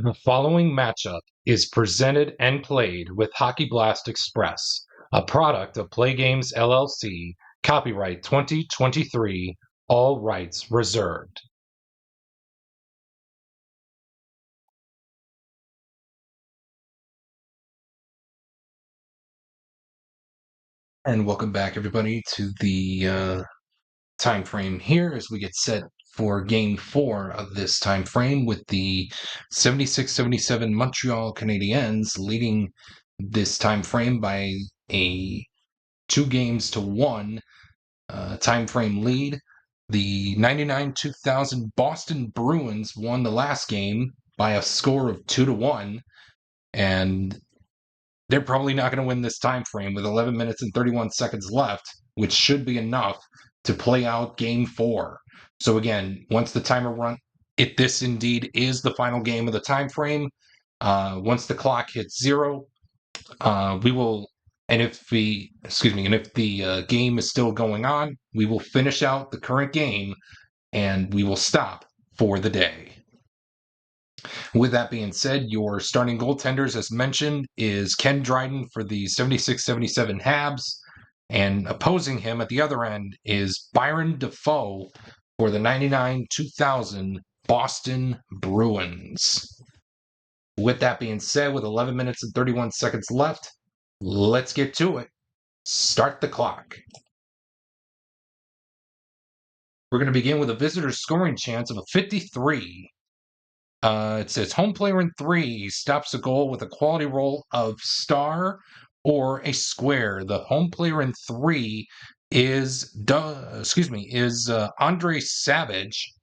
The following matchup is presented and played with Hockey Blast Express, a product of PLAAY Games LLC, copyright 2023, all rights reserved. And welcome back, everybody, to the time frame here as we get set for Game 4 of this time frame with the 76-77 Montreal Canadiens leading this time frame by a 2-1 time frame lead. The 99-2000 Boston Bruins won the last game by a score of 2-1, and they're probably not going to win this time frame with 11 minutes and 31 seconds left, which should be enough to play out Game 4. So again, once the timer runs, if this indeed is the final game of the time frame, once the clock hits 0, we will. And if the game is still going on, we will finish out the current game and we will stop for the day. With that being said, your starting goaltenders, as mentioned, is Ken Dryden for the 76-77 Habs, and opposing him at the other end is Byron Defoe for the 99-2000 Boston Bruins. With that being said, with 11 minutes and 31 seconds left, let's get to it. Start the clock. We're going to begin with a visitor's scoring chance of a 53. It says home player in 3 stops a goal with a quality roll of star or a square. The home player in 3 is Andre Savage.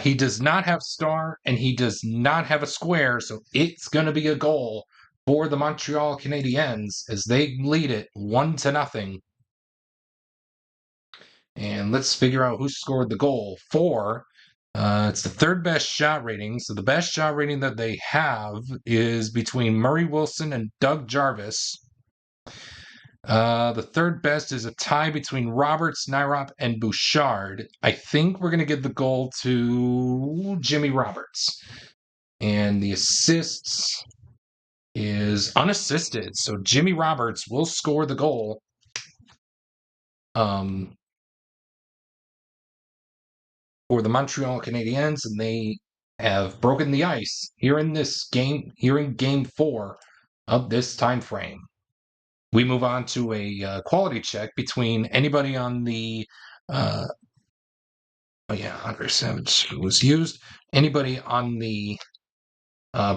He does not have star and he does not have a square, so it's going to be a goal for the Montreal Canadiens as they lead it 1-0. And let's figure out who scored the goal for. It's the third best shot rating. So the best shot rating that they have is between Murray Wilson and Doug Jarvis. The third best is a tie between Roberts, Nyrop, and Bouchard. I think we're going to give the goal to Jimmy Roberts. And the assists is unassisted. So Jimmy Roberts will score the goal. For the Montreal Canadiens, and they have broken the ice here in this game, here in Game 4 of this time frame. We move on to a quality check between anybody on the Andre Savage was used. Anybody on the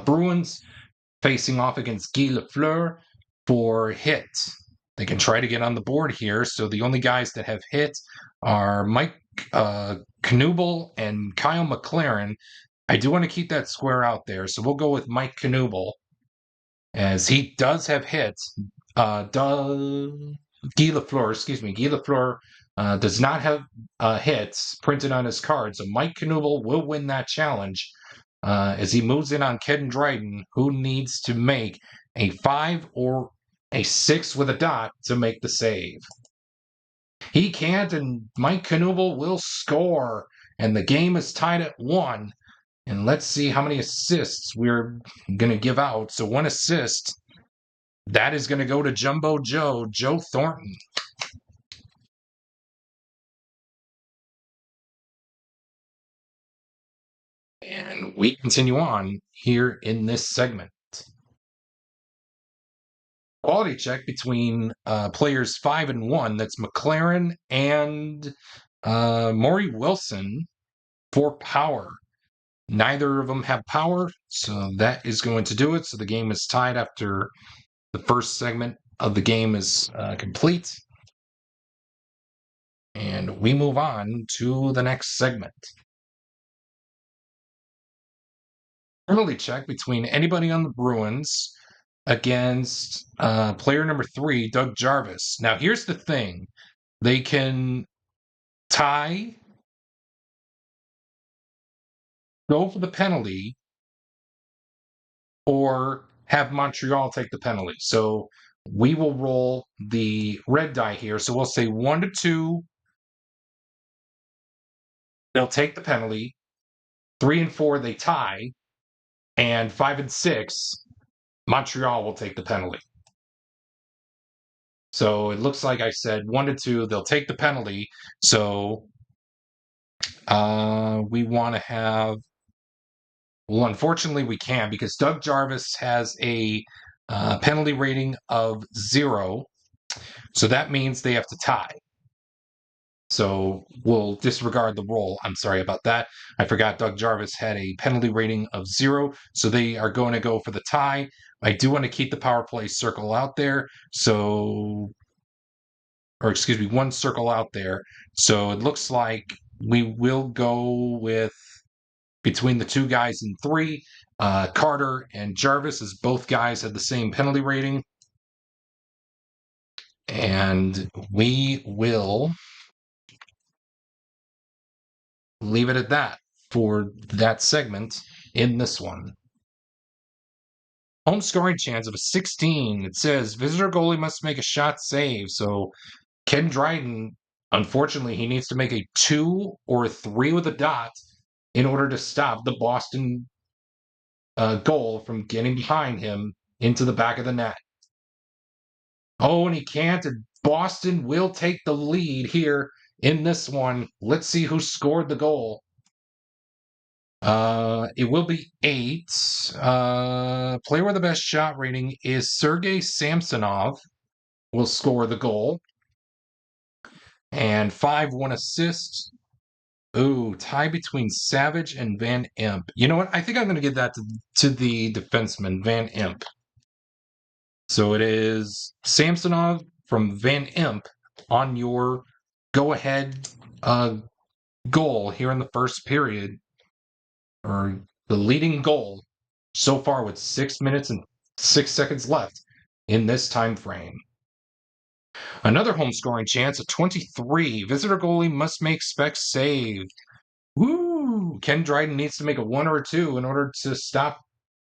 Bruins facing off against Guy Lafleur for hit. They can try to get on the board here. So the only guys that have hit are Mike Knuble and Kyle McLaren. I do want to keep that square out there, so we'll go with Mike Knuble, as he does have hits. Guy Lafleur does not have hits printed on his card, so Mike Knuble will win that challenge as he moves in on Ken Dryden, who needs to make a 5 or a 6 with a dot to make the save. He can't, and Mike Knuble will score, and the game is tied at 1. And let's see how many assists we're going to give out. So 1 assist, that is going to go to Jumbo Joe Thornton. And we continue on here in this segment. Quality check between players 5 and 1. That's McLaren and Maury Wilson for power. Neither of them have power, so that is going to do it. So the game is tied after the first segment of the game is complete. And we move on to the next segment. Penalty check between anybody on the Bruins against player number 3, Doug Jarvis. Now, here's the thing. They can tie, go for the penalty, or have Montreal take the penalty. So we will roll the red die here. So we'll say 1-2. They'll take the penalty. 3 and 4, they tie. And 5 and 6, Montreal will take the penalty. So it looks like I said 1 to 2, they'll take the penalty. So we want to have. Well, unfortunately, we can't because Doug Jarvis has a penalty rating of 0. So that means they have to tie. So we'll disregard the roll. I'm sorry about that. I forgot Doug Jarvis had a penalty rating of 0. So they are going to go for the tie. I do want to keep the power play circle out there. So, or excuse me, 1 circle out there. So it looks like we will go with between the 2 guys in 3. Carter and Jarvis, as both guys had the same penalty rating. And we will leave it at that for that segment in this one. Home scoring chance of a 16. It says visitor goalie must make a shot save. So Ken Dryden, unfortunately, he needs to make a 2 or a 3 with a dot in order to stop the Boston goal from getting behind him into the back of the net. Oh, and he can't. And Boston will take the lead here in this one. Let's see who scored the goal. It will be 8. Player with the best shot rating is Sergei Samsonov. Will score the goal. And 5, 1 assist. Ooh, tie between Savage and Van Imp. You know what? I think I'm going to give that to the defenseman, Van Imp. So it is Samsonov from Van Imp on your go-ahead goal here in the first period, or the leading goal so far with 6 minutes and 6 seconds left in this time frame. Another home scoring chance, a 23. Visitor goalie must make spec save. Woo! Ken Dryden needs to make a 1 or a 2 in order to stop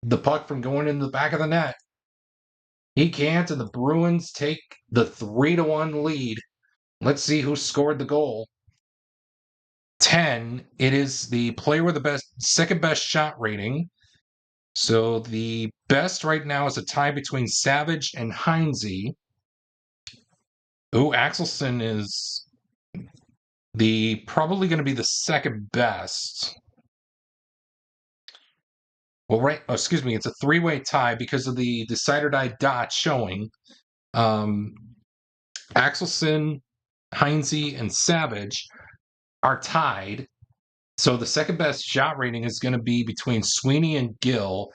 the puck from going into the back of the net. He can't, and the Bruins take the 3-1 lead. Let's see who scored the goal. 10. It is the player with the second best shot rating. So the best right now is a tie between Savage and Heinze. Axelson is probably going to be the second best. Well, right. Oh, excuse me. It's a 3-way tie because of the decide or die dot showing. Axelson, Heinze, and Savage are tied. So the second best shot rating is going to be between Sweeney and Gill.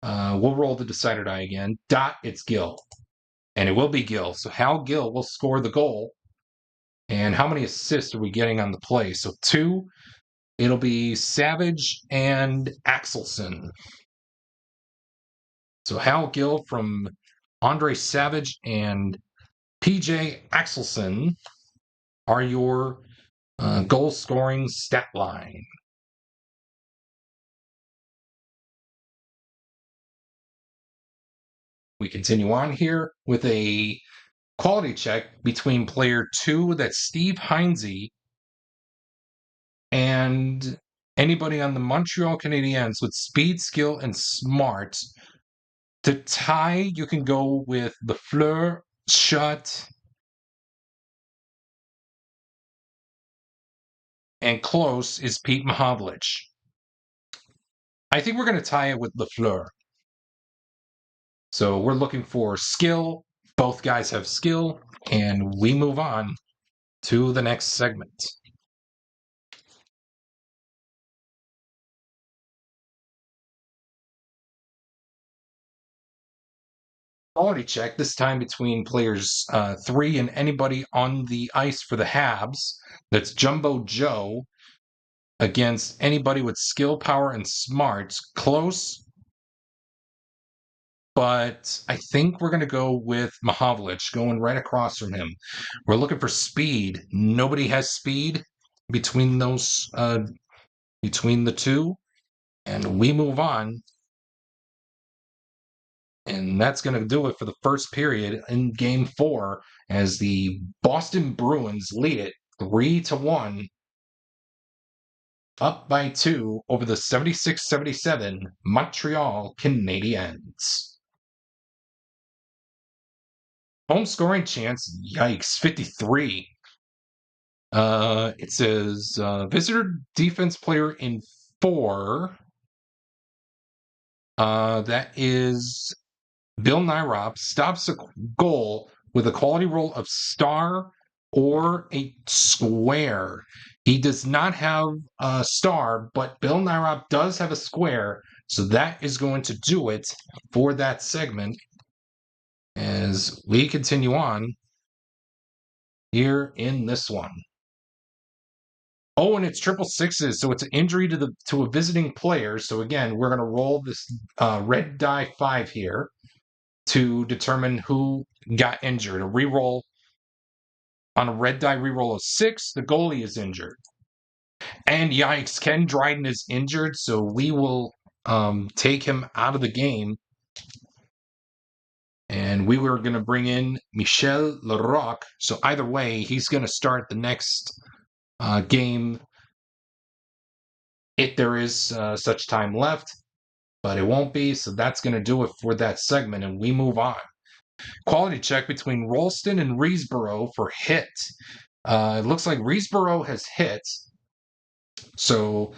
We'll roll the decide or die again. Dot, it's Gill. And it will be Gill. So Hal Gill will score the goal. And how many assists are we getting on the play? So 2. It'll be Savage and Axelson. So Hal Gill from Andre Savage and PJ Axelson are your goal scoring stat line. We continue on here with a quality check between player 2, that's Steve Heinze, and anybody on the Montreal Canadiens with speed, skill, and smart. To tie, you can go with Lafleur, Schutt, and close is Pete Mahovlich. I think we're going to tie it with Lafleur. So we're looking for skill. Both guys have skill, and we move on to the next segment. Quality check, this time between players 3 and anybody on the ice for the Habs. That's Jumbo Joe against anybody with skill, power, and smarts. Close, but I think we're going to go with Mahovlich going right across from him. We're looking for speed. Nobody has speed between those, between the two, and we move on. And that's going to do it for the first period in Game 4 as the Boston Bruins lead it 3-1 up by 2 over the 76-77 Montreal Canadiens. Home scoring chance, yikes, 53. It says visitor defense player in 4. That is Bill Nyrop, stops a goal with a quality roll of star or a square. He does not have a star, but Bill Nyrop does have a square, so that is going to do it for that segment. As we continue on here in this one. Oh, and it's triple sixes, so it's an injury to a visiting player. So again, we're going to roll this red die 5 here to determine who got injured. A reroll on a red die reroll of 6, the goalie is injured. And yikes, Ken Dryden is injured, so we will take him out of the game. And we were going to bring in Michel Larocque. So either way, he's going to start the next game if there is such time left. But it won't be, so that's going to do it for that segment, and we move on. Quality check between Rolston and Reesborough for hit. It looks like Reesborough has hit, so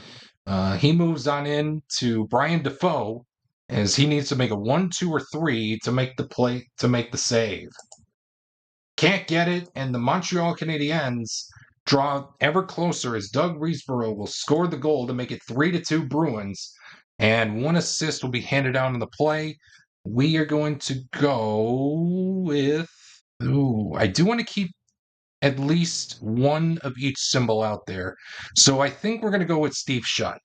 he moves on in to Brian Defoe as he needs to make a 1, 2, or 3 to make the play to make the save. Can't get it, and the Montreal Canadiens draw ever closer as Doug Reesborough will score the goal to make it 3-2 Bruins, and 1 assist will be handed down in the play. We are going to go with. Ooh, I do want to keep at least one of each symbol out there. So I think we're going to go with Steve Shutt.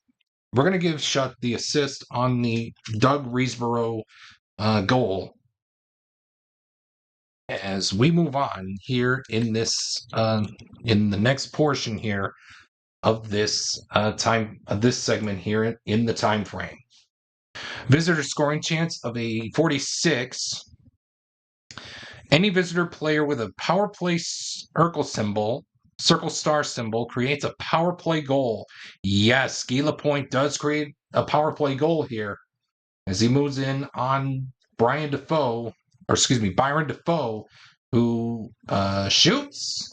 We're going to give Shutt the assist on the Doug Reesborough goal as we move on here in this in the next portion here of this this segment here in the time frame. Visitor scoring chance of a 46. Any visitor player with a power play circle star symbol creates a power play goal. Yes, Guy Lapointe does create a power play goal here as he moves in on Byron Defoe, who shoots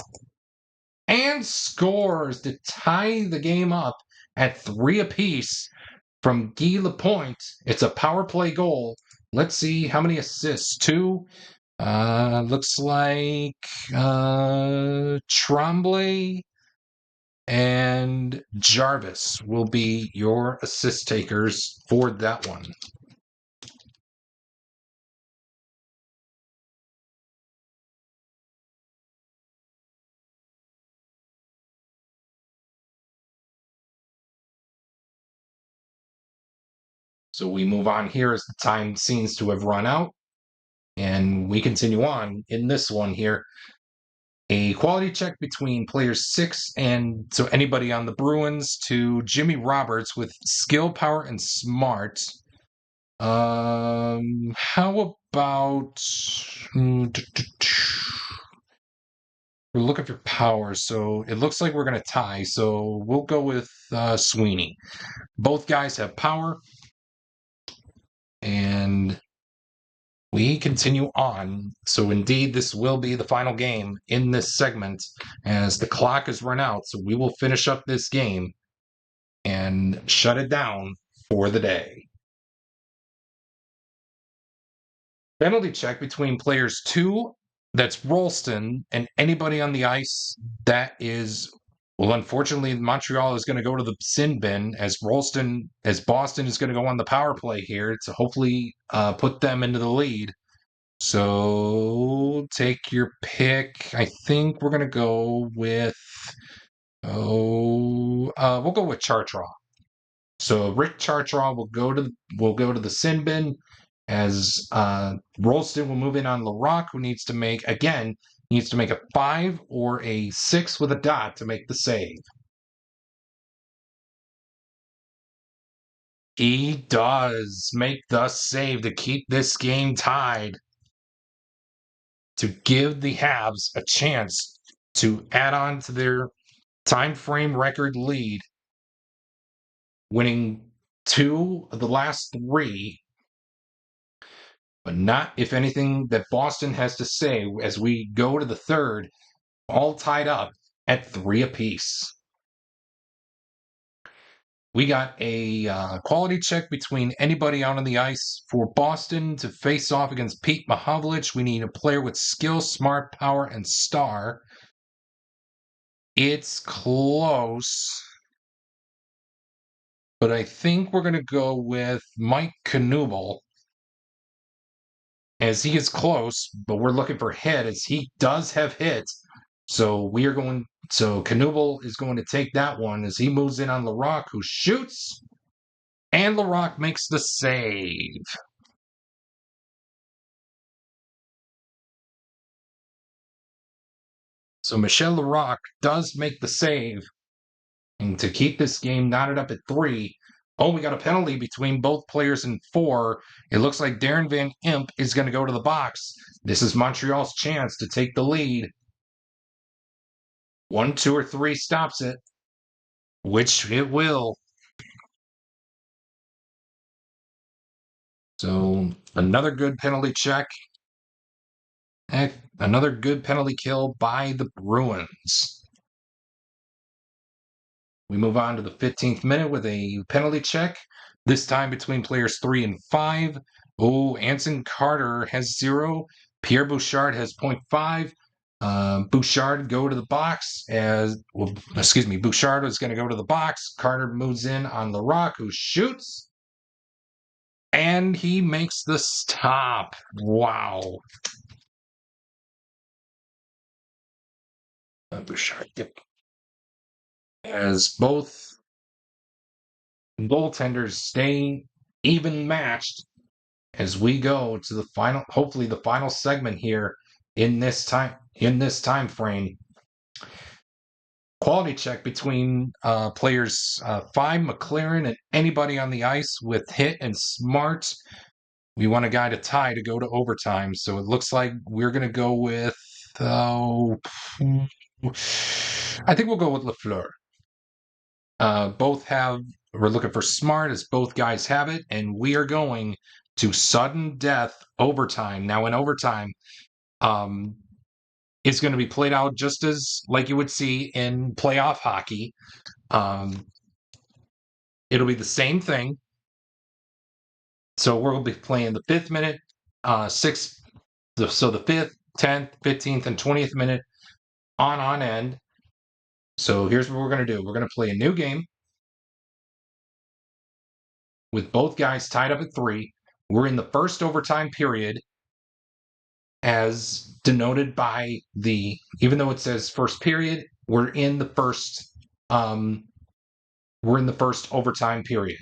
and scores to tie the game up at 3 apiece from Guy Lapointe. It's a power play goal. Let's see how many assists. 2. Looks like Tremblay and Jarvis will be your assist takers for that one. So we move on here as the time seems to have run out. And we continue on in this one here. A quality check between players 6 and so anybody on the Bruins to Jimmy Roberts with skill, power, and smart. How about we'll look at your power. So it looks like we're going to tie. So we'll go with Sweeney. Both guys have power. And we continue on. So indeed, this will be the final game in this segment as the clock has run out. So we will finish up this game and shut it down for the day. Penalty check between players 2, that's Rolston, and anybody on the ice that is, well, unfortunately, Montreal is going to go to the sin bin as Boston is going to go on the power play here to hopefully put them into the lead. So take your pick. I think we're going to go with, we'll go with Chartraw. So Rick Chartraw will go to the sin bin as Rolston will move in on Larocque, who needs to make a 5 or a 6 with a dot to make the save. He does make the save to keep this game tied, to give the Habs a chance to add on to their time frame record lead winning 2 of the last 3, but not if anything that Boston has to say as we go to the third, all tied up at 3 apiece. We got a quality check between anybody out on the ice for Boston to face off against Pete Mahovlich. We need a player with skill, smart, power, and star. It's close, but I think we're going to go with Mike Knuble as he is close, but we're looking for hit as he does have hit. So Knuble is going to take that one as he moves in on Larocque, who shoots, and Larocque makes the save. So Michel Larocque does make the save, and to keep this game knotted up at 3. Oh, we got a penalty between both players in 4. It looks like Darren Van Imp is going to go to the box. This is Montreal's chance to take the lead. 1, 2, or 3 stops it, which it will. So another good penalty check. Another good penalty kill by the Bruins. We move on to the 15th minute with a penalty check, this time between players 3 and 5. Oh, Anson Carter has 0. Pierre Bouchard has 0.5. Bouchard go to the box Bouchard is going to go to the box. Carter moves in on Larocque, who shoots, and he makes the stop. Wow. Bouchard, yep. As both goaltenders stay even matched as we go to the final, hopefully the final segment here in this time frame. Quality check between players 5, McLaren, and anybody on the ice with hit and smart. We want a guy to tie to go to overtime, so it looks like we're going to go with I think we'll go with Lafleur. We're looking for smart as both guys have it, and we are going to sudden death overtime. Now, in overtime, it's going to be played out just as like you would see in playoff hockey. It'll be the same thing. So we'll be playing the 5th minute, 6th, so the 5th, 10th, 15th, and 20th minute on end. So here's what we're going to do. We're going to play a new game with both guys tied up at 3. We're in the first overtime period, as denoted by even though it says first period, we're in the first overtime period.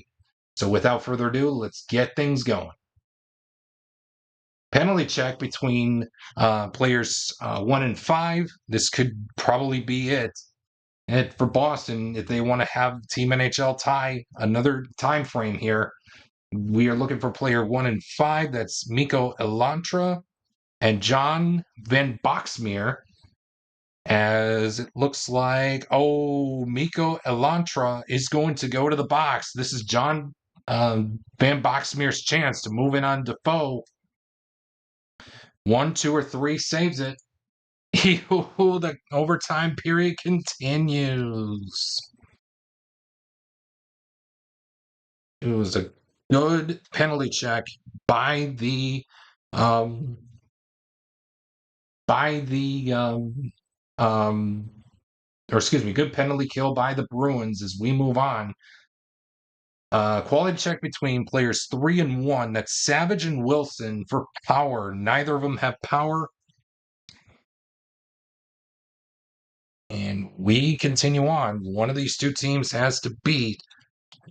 So without further ado, let's get things going. Penalty check between players 1 and 5. This could probably be it. And for Boston, if they want to have Team NHL tie another time frame here, we are looking for player 1 and 5. That's Mikko Elantra and John Van Boxmeer, as it looks like, Mikko Elantra is going to go to the box. This is John Van Boxmeer's chance to move in on Defoe. 1, 2, or 3 saves it. The overtime period continues. It was a good penalty check by the good penalty kill by the Bruins as we move on. Quality check between players 3 and 1. That's Savage and Wilson for power. Neither of them have power. And we continue on. One of these two teams has to beat.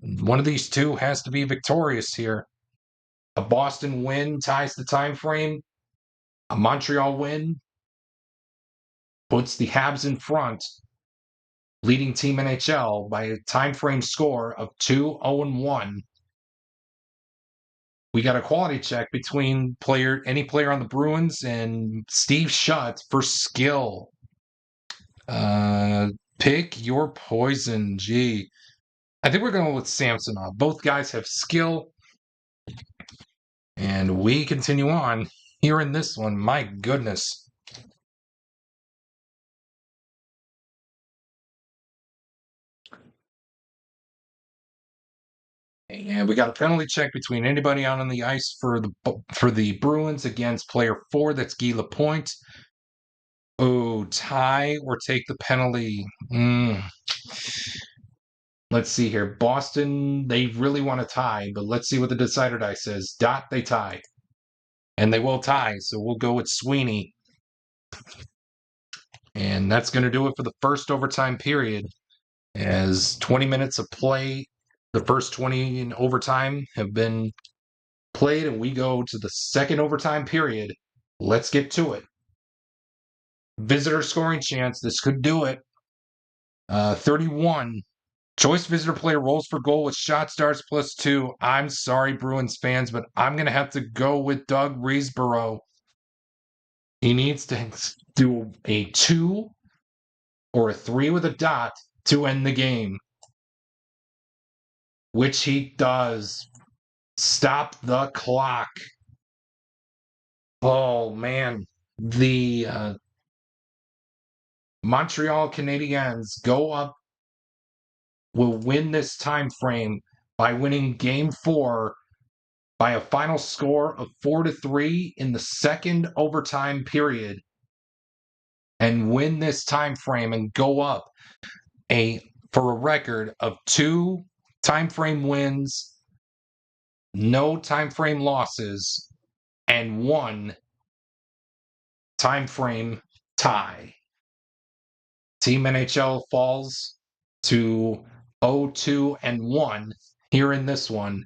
One of these two has to be victorious here. A Boston win ties the time frame. A Montreal win puts the Habs in front, leading Team NHL by a time frame score of 2-0-1. We got a quality check between any player on the Bruins and Steve Shutt for skill. Pick your poison. Gee. I think we're going with Samsonov. Both guys have skill, and we continue on here in this one. My goodness. And we got a penalty check between anybody out on the ice for the Bruins against player 4. That's Guy Lapointe. Oh, tie or take the penalty. Let's see here. Boston, they really want to tie, but let's see what the decider die says. Dot, they tie. And they will tie, so we'll go with Sweeney. And that's going to do it for the first overtime period. As 20 minutes of play, the first 20 in overtime have been played, and we go to the second overtime period. Let's get to it. Visitor scoring chance. This could do it. 31. Choice visitor player rolls for goal with shot starts +2. I'm sorry, Bruins fans, but I'm going to have to go with Doug Riesborough. He needs to do a 2 or a 3 with a dot to end the game, which he does. Stop the clock. Oh, man. The Montreal Canadiens will win this time frame by winning Game 4 by a final score of 4-3 in the second overtime period, and win this time frame and go up for a record of 2 time frame wins, no time frame losses, and 1 time frame tie. Team NHL falls to 0-2-1 here in this one.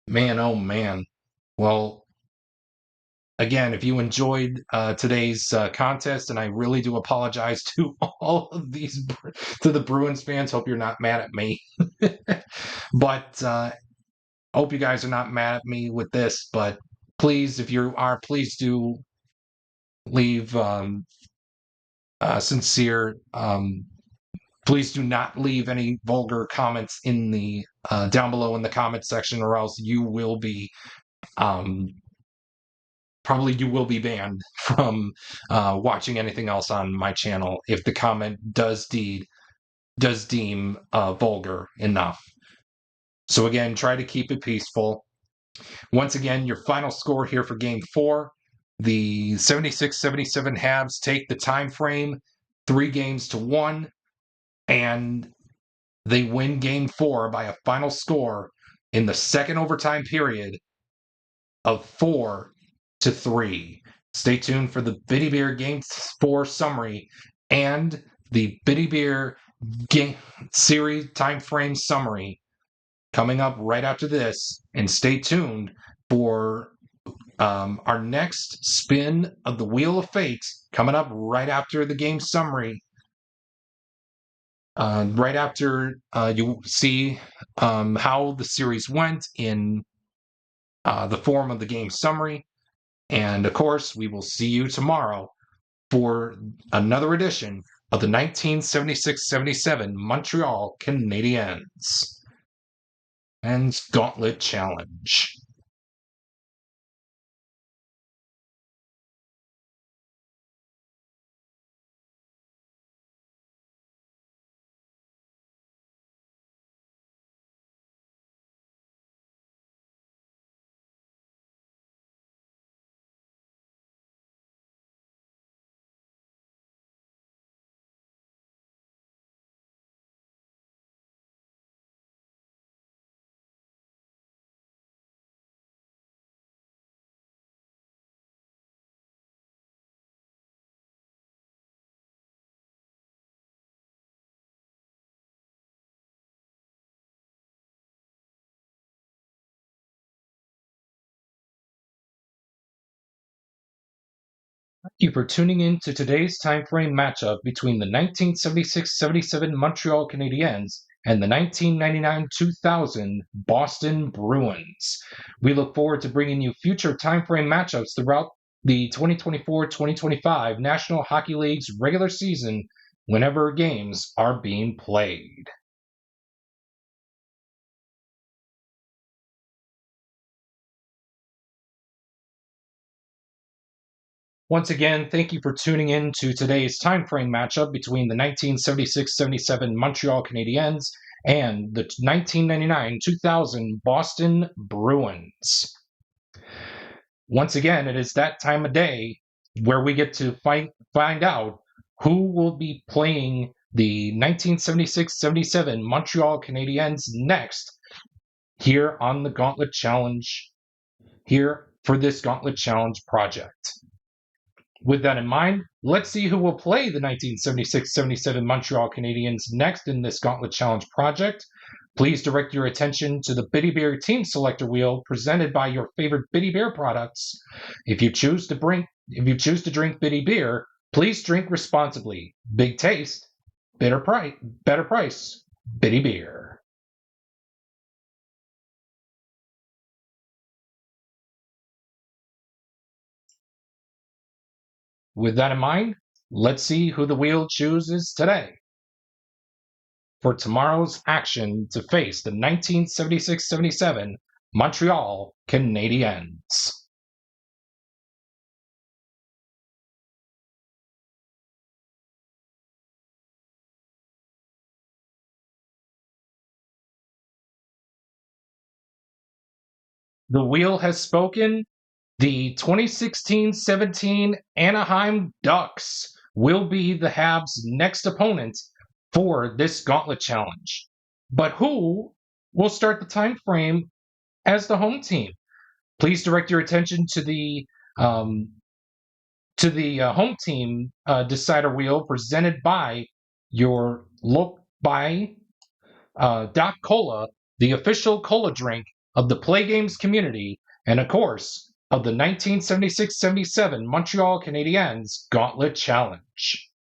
Man, oh man. Well, again, if you enjoyed today's contest, and I really do apologize to all of to the Bruins fans. Hope you're not mad at me. But hope you guys are not mad at me with this. But please, if you are, please do leave sincere. Please do not leave any vulgar comments in the down below in the comment section, or else you will be probably you will be banned from watching anything else on my channel if the comment does deem vulgar enough. So again, try to keep it peaceful. Once again, your final score here for Game 4. The 76-77 Habs take the time frame 3-1, and they win Game 4 by a final score in the second overtime period of 4-3. Stay tuned for the Bitty Beer Game 4 summary and the Bitty Beer Game Series time frame summary coming up right after this. And stay tuned for our next spin of the Wheel of Fate coming up right after the game summary. Right after you see how the series went in the form of the game summary. And of course, we will see you tomorrow for another edition of the 1976-77 Montreal Canadiens and Gauntlet Challenge. Thank you for tuning in to today's time frame matchup between the 1976-77 Montreal Canadiens and the 1999-2000 Boston Bruins. We look forward to bringing you future time frame matchups throughout the 2024-2025 National Hockey League's regular season whenever games are being played. Once again, thank you for tuning in to today's time frame matchup between the 1976-77 Montreal Canadiens and the 1999-2000 Boston Bruins. Once again, it is that time of day where we get to find out who will be playing the 1976-77 Montreal Canadiens next here on the Gauntlet Challenge, here for this Gauntlet Challenge project. With that in mind, let's see who will play the 1976-77 Montreal Canadiens next in this Gauntlet Challenge project. Please direct your attention to the Bitty Beer Team Selector wheel presented by your favorite Bitty Beer products. If you choose to drink Bitty Beer, please drink responsibly. Big taste, better price, Bitty Beer. With that in mind, let's see who the wheel chooses today for tomorrow's action to face the 1976-77 Montreal Canadiens. The wheel has spoken. The 2016-17 Anaheim Ducks will be the Habs' next opponent for this Gauntlet Challenge. But who will start the time frame as the home team? Please direct your attention to the home team decider wheel presented by Doc Cola, the official cola drink of the PLAAY Games community, and of course, of the 1976-77 Montreal Canadiens Gauntlet Challenge.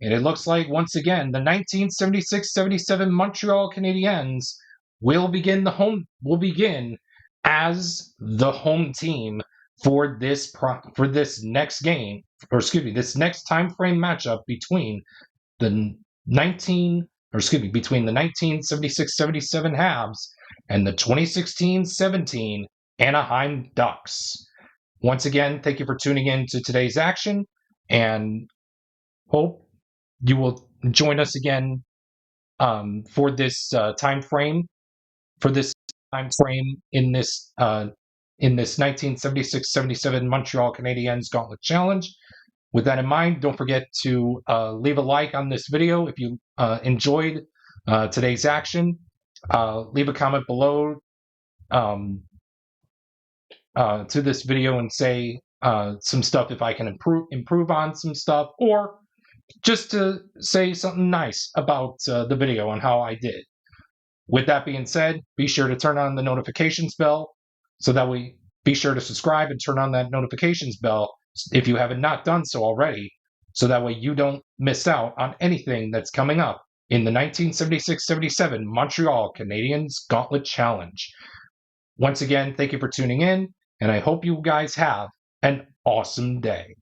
And it looks like, once again, the 1976-77 Montreal Canadiens will begin as the home team for this next game, this next time frame matchup between the 1976-77 Habs and the 2016-17 Anaheim Ducks. Once again, thank you for tuning in to today's action, and hope you will join us again for this time frame in this 1976-77 Montreal Canadiens Gauntlet Challenge. With that in mind, don't forget to leave a like on this video if you enjoyed today's action. Leave a comment below to this video and say some stuff if I can improve on some stuff, or just to say something nice about the video and how I did. With that being said, be sure to turn on the notifications bell, so that be sure to subscribe and turn on that notifications bell if you haven't not done so already, so that way you don't miss out on anything that's coming up in the 1976-77 Montreal Canadiens Gauntlet Challenge. Once again, thank you for tuning in, and I hope you guys have an awesome day.